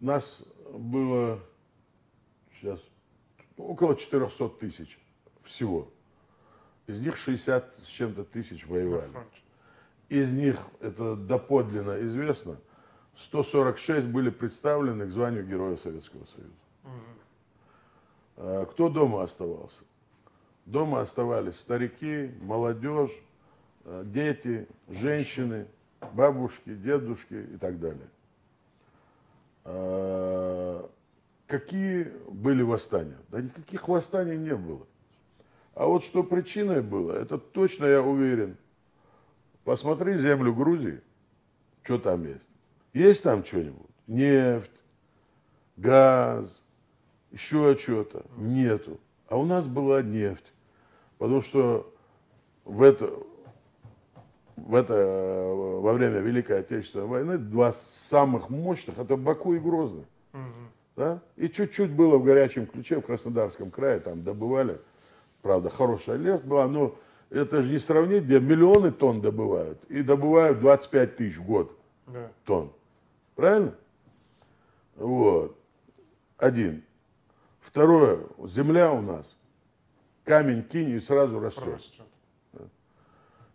Нас было сейчас около 400 тысяч всего. Из них 60 с чем-то тысяч воевали. Из них, это доподлинно известно, 146 были представлены к званию Героя Советского Союза. Кто дома оставался? Дома оставались старики, молодежь, дети, женщины, бабушки, дедушки и так далее. Какие были восстания? Да никаких восстаний не было. А вот что причиной было, это точно я уверен. Посмотри землю Грузии, что там есть. Есть там что-нибудь? Нефть, газ, еще что-то? Нету. А у нас была нефть. Потому что во время Великой Отечественной войны два самых мощных, это Баку и Грозный. Да? И чуть-чуть было в горячем ключе, в Краснодарском крае, там добывали. Правда, хорошая нефть была, но это же не сравнить, где миллионы тонн добывают. И добывают 25 тысяч в год тонн. Правильно? Вот. Один. Второе. Земля у нас. Камень кинь и сразу растет.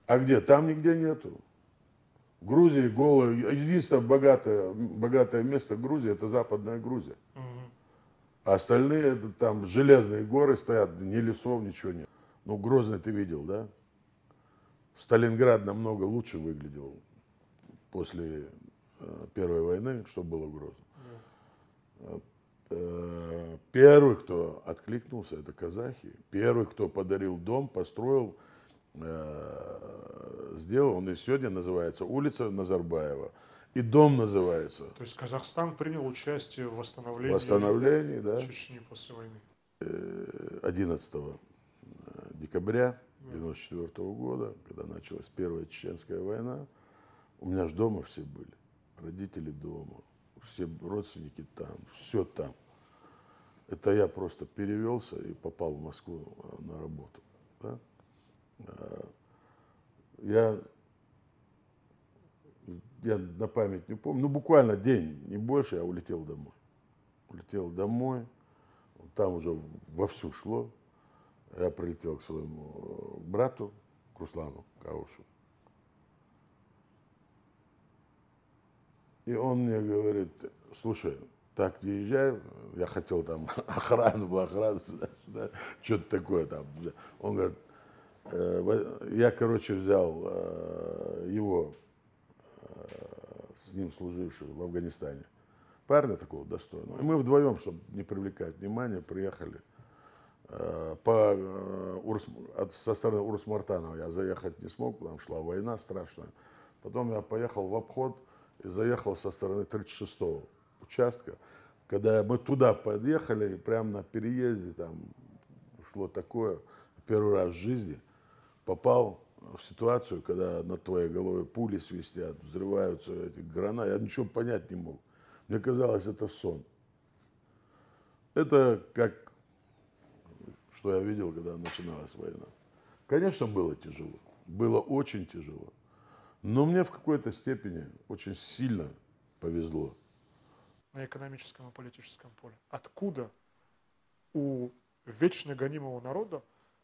А где? Там нигде нету. В Грузии голое. Единственное богатое место Грузии — это Западная Грузия. А остальные, это там железные горы стоят, ни лесов, ничего нет. Ну, Грозный ты видел, да? Сталинград намного лучше выглядел после Первой войны, что было в Грозном. Первый, кто откликнулся, это казахи. Первый, кто подарил дом, построил, сделал, он и сегодня называется улица Назарбаева. И дом называется. То есть Казахстан принял участие в восстановлении, да. Чечни после войны. 11 декабря 1994 года, когда началась Первая Чеченская война, у меня же дома все были. Родители дома, все родственники там, все там. Это я просто перевелся и попал в Москву на работу. Да? Я на память не помню, ну буквально день, не больше, я улетел домой. Улетел домой, там уже вовсю шло. Я прилетел к своему брату, к Руслану Каушу. И он мне говорит: слушай, так не езжай, я хотел там охрану, туда-сюда, что-то такое там. Он говорит, я, короче, взял его, с ним служившего в Афганистане, парня такого достойного. И мы вдвоем, чтобы не привлекать внимания, приехали. Со стороны Урус-Мартанова я заехать не смог, потому что шла война страшная. Потом я поехал в обход и заехал со стороны 36-го участка. Когда мы туда подъехали, прямо на переезде там шло такое, первый раз в жизни попал в ситуацию, когда над твоей головой пули свистят, взрываются эти гранаты. Я ничего понять не мог. Мне казалось, это сон. Это как, что я видел, когда начиналась война. Конечно, было тяжело. Было очень тяжело. Но мне в какой-то степени очень сильно повезло. На экономическом и политическом поле. Откуда у вечно гонимого народа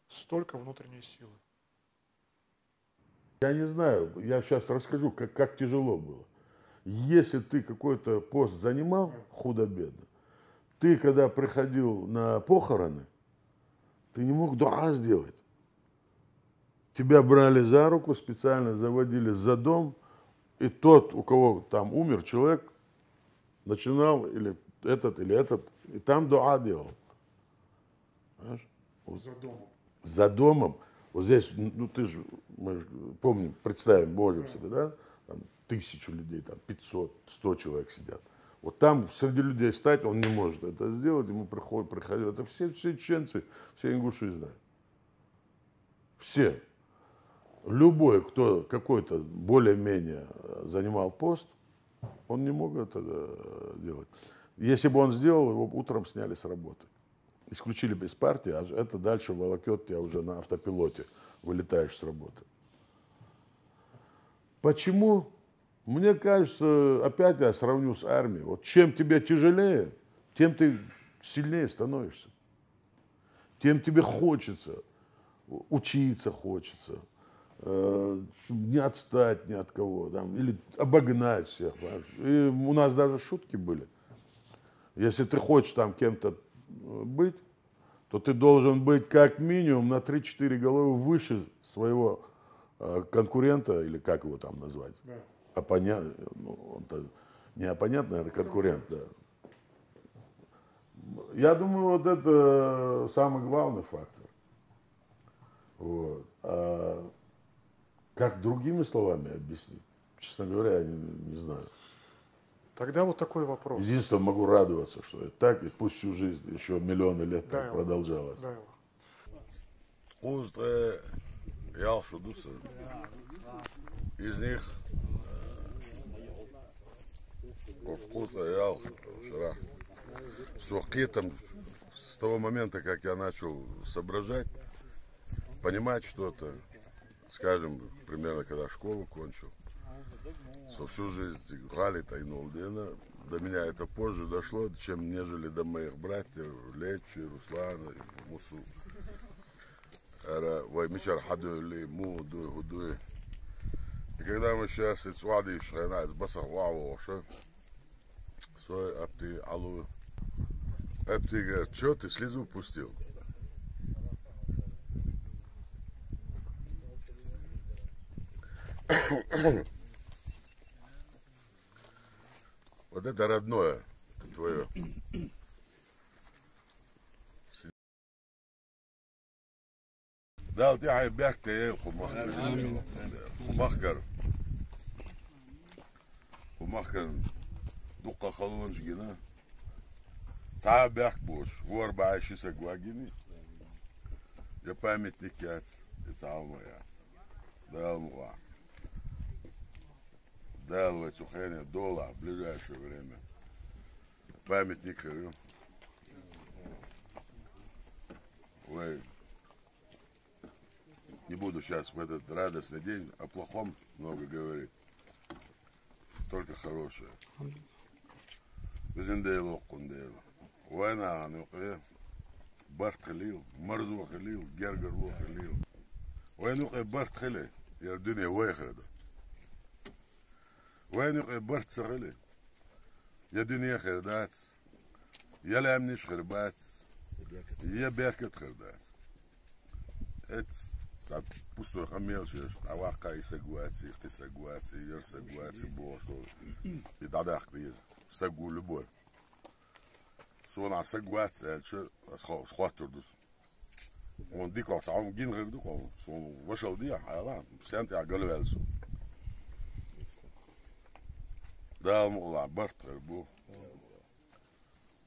столько внутренней силы? Я не знаю, я сейчас расскажу, как тяжело было. Если ты какой-то пост занимал, худо-бедно, ты, когда приходил на похороны, ты не мог дуа сделать. Тебя брали за руку, специально заводили за дом, и тот, у кого там умер человек, начинал или этот, и там дуа делал. Понимаешь? За домом. За домом. Вот здесь, ну ты же, мы же помним, представим, можем себе, да? Там 1000 людей, там 500, 100 человек сидят. Вот там среди людей стать он не может это сделать, ему приходит, это все чеченцы, все ингуши знают. Все. Любой, кто какой-то более-менее занимал пост, он не мог это делать. Если бы он сделал, его утром сняли с работы. Исключили бы из партии, а это дальше волокет тебя уже на автопилоте, вылетаешь с работы. Почему? Мне кажется, опять я сравню с армией. Вот чем тебе тяжелее, тем ты сильнее становишься. Тем тебе хочется, учиться хочется, чтобы не отстать ни от кого, там, или обогнать всех. И у нас даже шутки были. Если ты хочешь там кем-то быть, то ты должен быть как минимум на 3-4 головы выше своего конкурента, или как его там назвать. Да. Оппонент, ну, он-то не оппонент, наверное, конкурент, да. Я думаю, вот это самый главный фактор. Вот. А как другими словами объяснить? Честно говоря, я не знаю. Тогда вот такой вопрос. Единственное, могу радоваться, что это так, и пусть всю жизнь, еще миллионы лет так продолжалось. Да, из них вкусно ел вчера. С Ухкитом, с того момента, как я начал соображать, понимать что-то, скажем, примерно когда школу кончил, со всю жизнь Гали Тайнулдина, до меня это позже дошло, чем нежели до моих братьев Лечи, Руслана и Мусу. И когда мы сейчас из Уады шагнаем с Басах Вау, свой апти алу, апти говорит, что ты слезу пустил? Вот это родное твое. Да, ты бяхте ел хумахкар. Хумахкар дука халунжгина. Та бях бош. Вор баиши сагвагини. Я памятник яц. Это алмаяц. Да алмуа. Дал в Цухане дола в ближайшее время. Памятник хорю. Ой. Не буду сейчас в этот радостный день о плохом много говорить. Только хорошее. Безиндейло кундейло. Война ануке. Барт халил. Марзу халил. Гергарло халил. Войнуке барт халил. Я дуния вайхрада. Войнуке барт сахали. Я дуния хердат. Я лямниш хербат. Я беркет хердат. Это пустой хамел, а вака и сагуации, ер сагуации, бог, и дадах ты есть, сагу любой. Сона сагуация, что схватил тут. Он дикал, сам гинрик дикал, сон вышел дия, а ла, сянти агалвелсу. Дал мула, бартер бу.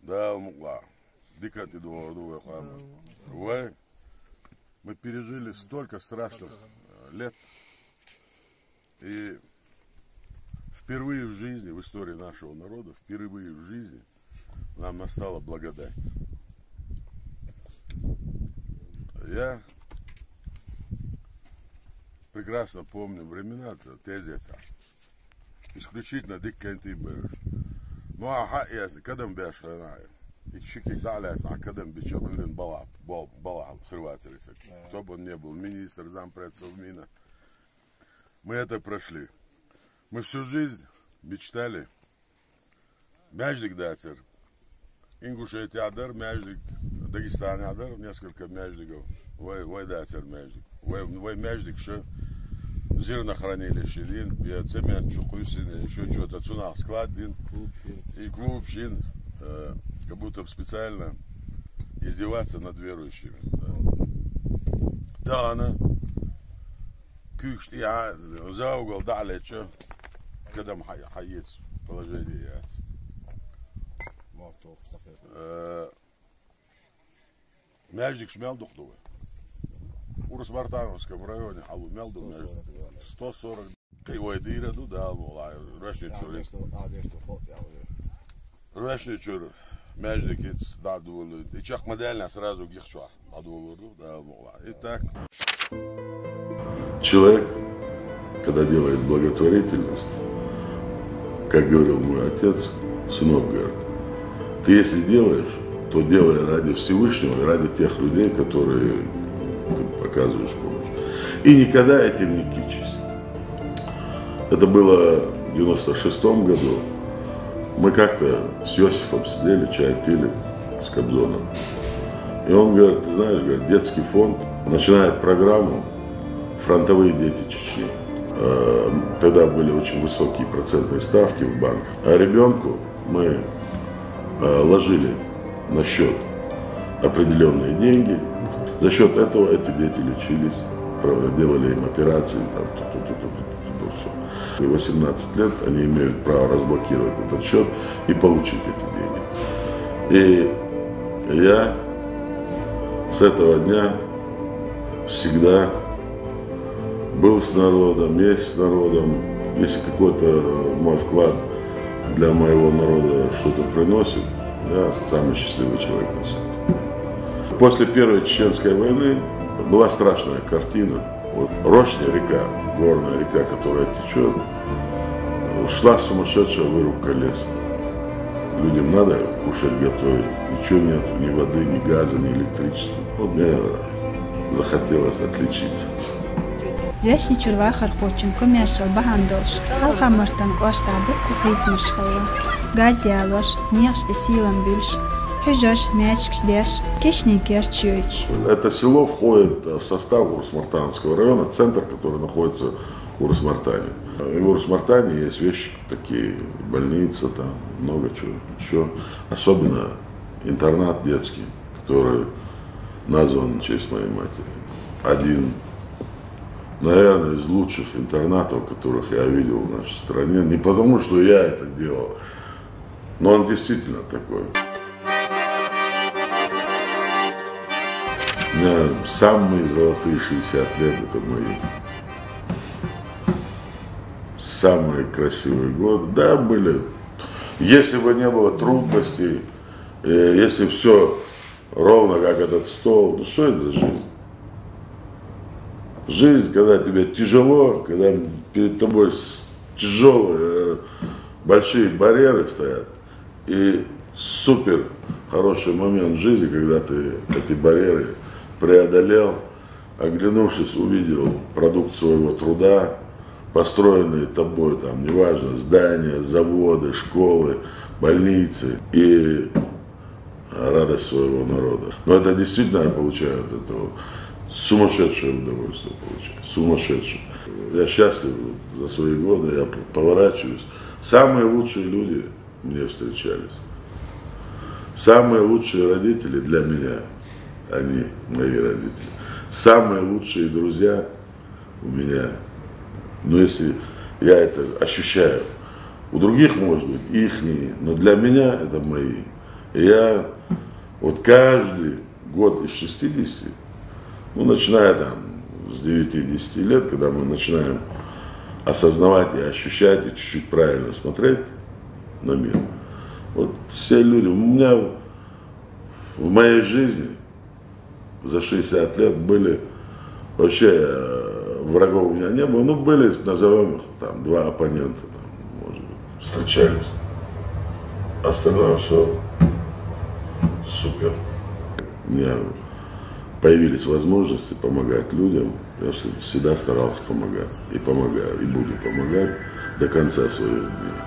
Дал мула, дикати дуа хама. Вы мы пережили столько страшных лет, и впервые в жизни, в истории нашего народа, впервые в жизни нам настала благодать. Я прекрасно помню времена, тезета, исключительно диккенти бэш. Ну а ясно, когда мы бэшанаем. И чики дали, а когда мы бичевали бала хрватились. Кто бы он ни был, министр, зампред Совмина. Мы это прошли. Мы всю жизнь мечтали. Мяждик датер. Ингушетия адар, мяждик. Дагестан адар, несколько мяждиков. Вой датер мяждик. Вой мяждик, что зернохранилище, цемент, чукусин, еще что-то, цуна, склад, и клубщин. Как будто специально издеваться над верующими. Да, она кюкшт, я за угол дали, что когда мы хаец положение яц. Мяждик шмел духтовый. У Росмартановском районе, а у Мелду 140. Кривой дыраду, да, Рашничур, мяждикиц, да, дулу. И чах модельно сразу гихшва, да, дулу, да, мула. Итак. Человек, когда делает благотворительность, как говорил мой отец, сынок, говорит, ты если делаешь, то делай ради Всевышнего и ради тех людей, которые ты оказываешь помощь. И никогда этим не кичись. Это было в 96-м году. Мы как-то с Йосифом сидели, чай пили с Кобзоном. И он говорит, ты знаешь, говорит, детский фонд начинает программу «Фронтовые дети Чечни». Тогда были очень высокие процентные ставки в банках. А ребенку мы ложили на счет определенные деньги. За счет этого эти дети лечились, делали им операции, там, все. И 18 лет они имеют право разблокировать этот счет и получить эти деньги. И я с этого дня всегда был с народом, есть с народом. Если какой-то мой вклад для моего народа что-то приносит, я самый счастливый человек на свете. После Первой Чеченской войны была страшная картина. Вот Рошня река, горная река, которая течет, шла сумасшедшая вырубка леса. Людям надо кушать, готовить. Ничего нет, ни воды, ни газа, ни электричества. Вот мне захотелось отличиться. Вещи чурва хархочин, коммершал бахандош, халхамартан оштаду кухицмашхала. Газиалош, неште силам більш, хижаш мячкдеш, кишникер чуич. Это село входит в состав Урус-Мартанского района, центр, который находится в Урус-Мартане. И в Урус-Мартане есть вещи такие, больница, там много чего еще. Особенно интернат детский, который назван в честь моей матери. Один, наверное, из лучших интернатов, которых я видел в нашей стране. Не потому, что я это делал, но он действительно такой. У меня самые золотые 60 лет – это мои. Самые красивые годы. Да, были. Если бы не было трудностей, если все ровно как этот стол, ну что это за жизнь? Жизнь, когда тебе тяжело, когда перед тобой тяжелые, большие барьеры стоят, и супер хороший момент в жизни, когда ты эти барьеры преодолел, оглянувшись, увидел продукт своего труда, построенные тобой, там, неважно, здания, заводы, школы, больницы и радость своего народа. Но это действительно я получаю от этого сумасшедшее удовольствие, получаю, сумасшедшее. Я счастлив за свои годы, я поворачиваюсь. Самые лучшие люди мне встречались. Самые лучшие родители для меня, они мои родители. Самые лучшие друзья у меня. Но если я это ощущаю, у других, может быть, ихние, но для меня это мои. И я вот каждый год из 60, ну, начиная там с 9-10 лет, когда мы начинаем осознавать и ощущать, и чуть-чуть правильно смотреть на мир. Вот все люди, у меня в моей жизни за 60 лет были вообще... Врагов у меня не было, ну были, назовем их, там, 2 оппонента, там, может быть, встречались. Остальное все супер. У меня появились возможности помогать людям, я всегда старался помогать. И помогаю, и буду помогать до конца своих дней.